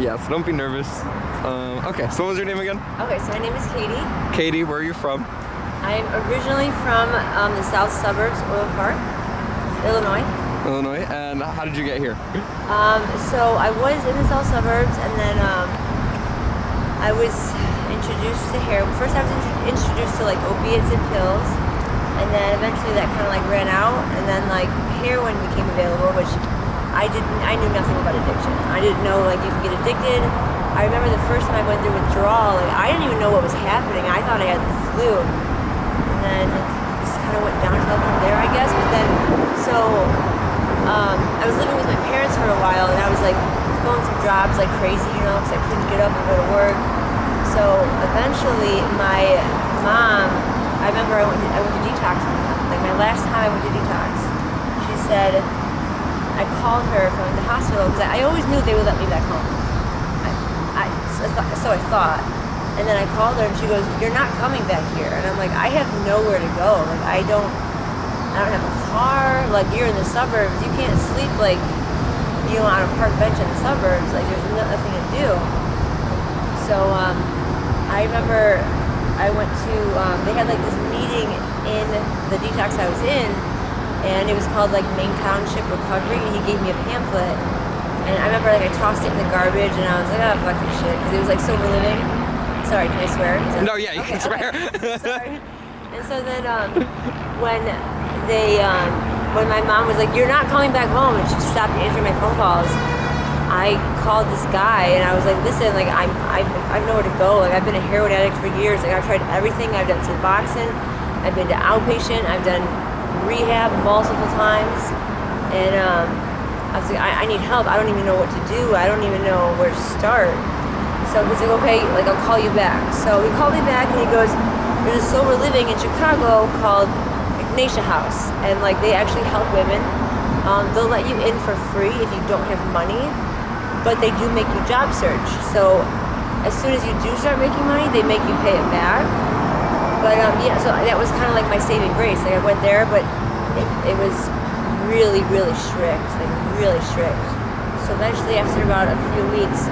Yeah, so don't be nervous. Okay, so what was your name again? Okay, so my name is Katie. Katie, where are you from? I'm originally from the south suburbs, Oil Park, Illinois. Illinois, and how did you get here? So I was in the south suburbs, and then I was introduced to heroin. First I was introduced to like opiates and pills, and then eventually that kind of like ran out, and then like heroin became available, which I knew nothing about addiction. I didn't know like you could get addicted. I remember the first time I went through withdrawal, like I didn't even know what was happening. I thought I had the flu, and then just kind of went downhill from there, I guess. But then, so I was living with my parents for a while, and I was like going through jobs like crazy, you know, because I couldn't get up and go to work. So eventually, my mom, I remember I went to detox one time. Like my last time I went to detox, she said, I called her from the hospital because I always knew they would let me back home. So I thought. And then I called her and she goes, "You're not coming back here." And I'm like, I have nowhere to go. Like I don't have a car. Like you're in the suburbs. You can't sleep like, you know, on a park bench in the suburbs. Like there's nothing to do. So I remember I went to, they had like this meeting in the detox I was in, and it was called like Main Township Recovery, and he gave me a pamphlet. And I remember like I tossed it in the garbage, and I was like, oh, fuck this shit, because it was like sober living. Sorry, can I swear? No, yeah, you can swear. Okay. Sorry. And so then when when my mom was like, "You're not coming back home," and she stopped answering my phone calls, I called this guy and I was like, "Listen, like I've nowhere to go. Like I've been a heroin addict for years. Like I've tried everything. I've done Suboxone. I've been to outpatient. I've done rehab multiple times, and I was like, I need help. I don't even know what to do. I don't even know where to start." So he's like, "Okay, like I'll call you back." So he called me back and he goes, "There's a sober living in Chicago called Ignatia House, and like they actually help women. They'll let you in for free if you don't have money, but they do make you job search. So as soon as you do start making money, they make you pay it back." But yeah, so that was kind of like my saving grace. Like I went there, but it was really, really strict, like really strict. So eventually, after about a few weeks,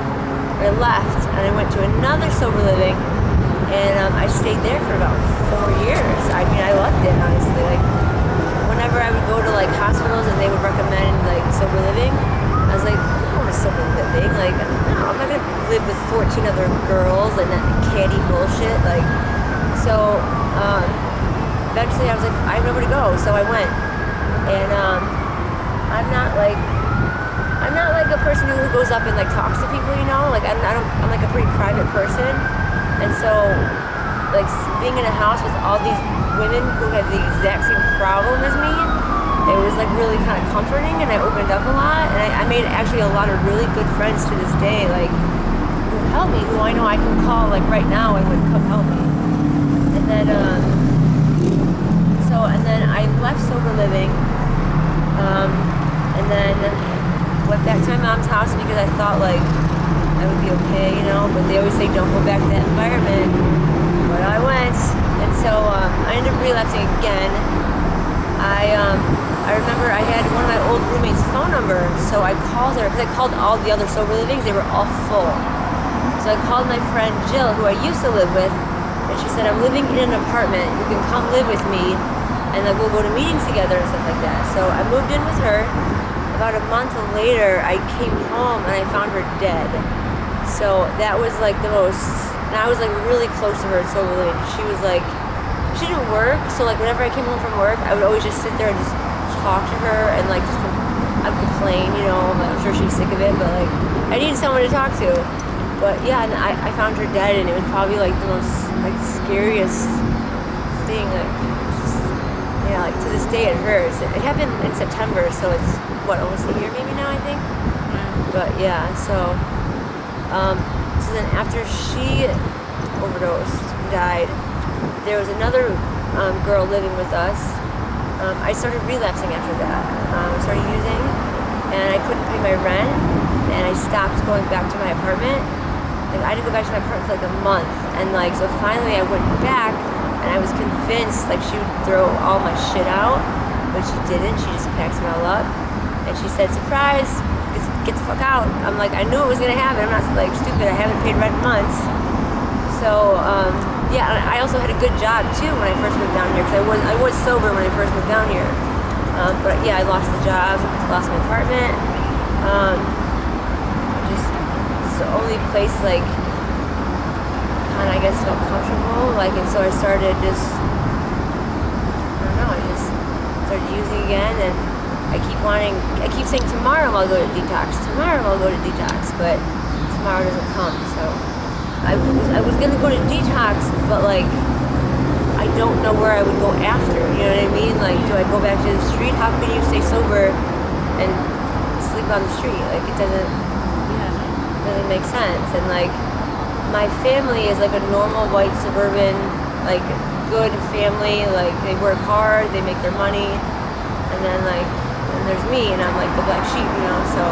I left and I went to another sober living, and I stayed there for about 4 years. I mean, I loved it, honestly. Like whenever I would go to like hospitals and they would recommend like sober living, I was like, I'm going to sober living. Like, no, I'm not gonna live with 14 other girls and that catty bullshit. Like, so eventually I was like, I have nowhere to go, so I went. And I'm not like a person who goes up and like talks to people, you know. Like I'm like a pretty private person, and so like being in a house with all these women who have the exact same problem as me, it was like really kind of comforting, and I opened up a lot, and I made actually a lot of really good friends to this day, like who help me, who I know I can call like right now and would come help me. And then I left sober living, and then went back to my mom's house because I thought like I would be okay, you know, but they always say don't go back to that environment. But I went, and so I ended up relapsing again. I remember I had one of my old roommates' phone number, so I called her, because I called all the other sober livings, they were all full. So I called my friend Jill, who I used to live with, and she said, "I'm living in an apartment, you can come live with me, and then we'll go to meetings together," and stuff like that. So I moved in with her. About a month later, I came home and I found her dead. So that was like the most, and I was like really close to her in sober living. She was like, she didn't work, so like whenever I came home from work, I would always just sit there and just talk to her and like just I'd complain, you know. I'm sure she was sick of it, but like I needed someone to talk to. But yeah, and I found her dead, and it was probably like the most like scariest thing. Like, just, yeah, like to this day it hurts. It happened in September, so it's what, almost a year maybe now, I think. But yeah, so then after she overdosed and died, there was another girl living with us. I started relapsing after that. I started using, and I couldn't pay my rent, and I stopped going back to my apartment. Like I didn't go back to my apartment for like a month, and like so finally I went back, and I was convinced like she would throw all my shit out, but she didn't. She just packed it all up, and she said, "Surprise, it's get the fuck out. I'm like, I knew it was gonna happen. I'm not like stupid. I haven't paid rent in months. So yeah, and I also had a good job too when I first moved down here because I was sober when I first moved down here. But yeah, I lost the job, lost my apartment. Just it's the only place like kind of I guess felt comfortable. Like, and so I started just I don't know. I just started using again, and I keep saying tomorrow I'll go to detox. Tomorrow I'll go to detox, but tomorrow doesn't come. So I was gonna go to detox, but like I don't know where I would go after. You know what I mean? Like, do I go back to the street? How can you stay sober and sleep on the street? Like, it doesn't really make sense. And like, my family is like a normal white suburban, like good family. Like, they work hard, they make their money, and then like, and there's me, and I'm like the black sheep, you know. So,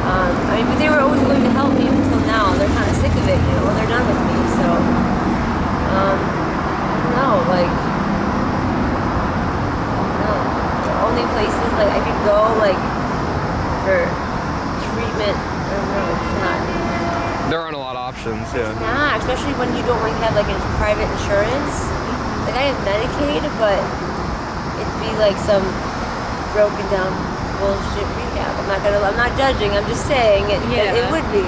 I mean, but they were always willing to help me until now. They're kind of sick of it, you know. They're done with me. So, no, like, no. The only places like I could go like for treatment, I don't know, it's not. There aren't a lot of options, yeah. Nah, especially when you don't like have like a private insurance. Like, I have Medicaid, but it'd be like some broken down bullshit rehab. I'm not judging. I'm just saying it would be.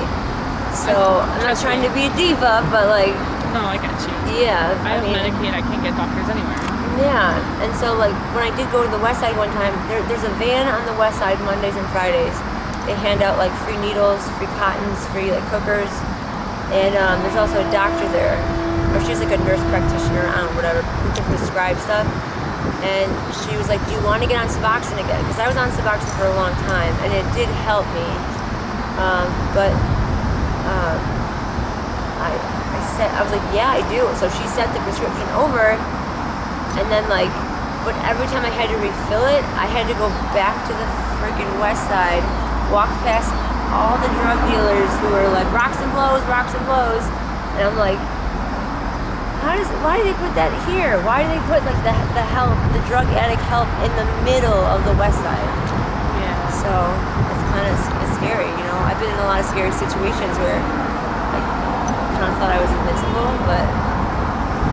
So I'm not trying to be a diva, but like. No, I get you. Yeah, I have Medicaid. I can't get doctors anywhere. Yeah, and so like when I did go to the West Side one time, there's a van on the West Side Mondays and Fridays. They hand out like free needles, free cottons, free like cookers, and there's also a doctor there, or she's like a nurse practitioner, I don't know, whatever, who can prescribe stuff. And she was like, "Do you want to get on Suboxone again?" Because I was on Suboxone for a long time, and it did help me, but I was like, yeah, I do. So she sent the prescription over, and then like, but every time I had to refill it, I had to go back to the freaking West Side, walk past all the drug dealers who were like rocks and blows, and I'm like, why do they put that here? Why do they put like the drug addict help in the middle of the West Side? Yeah. So it's scary, you know. I've been in a lot of scary situations where I thought I was invincible, but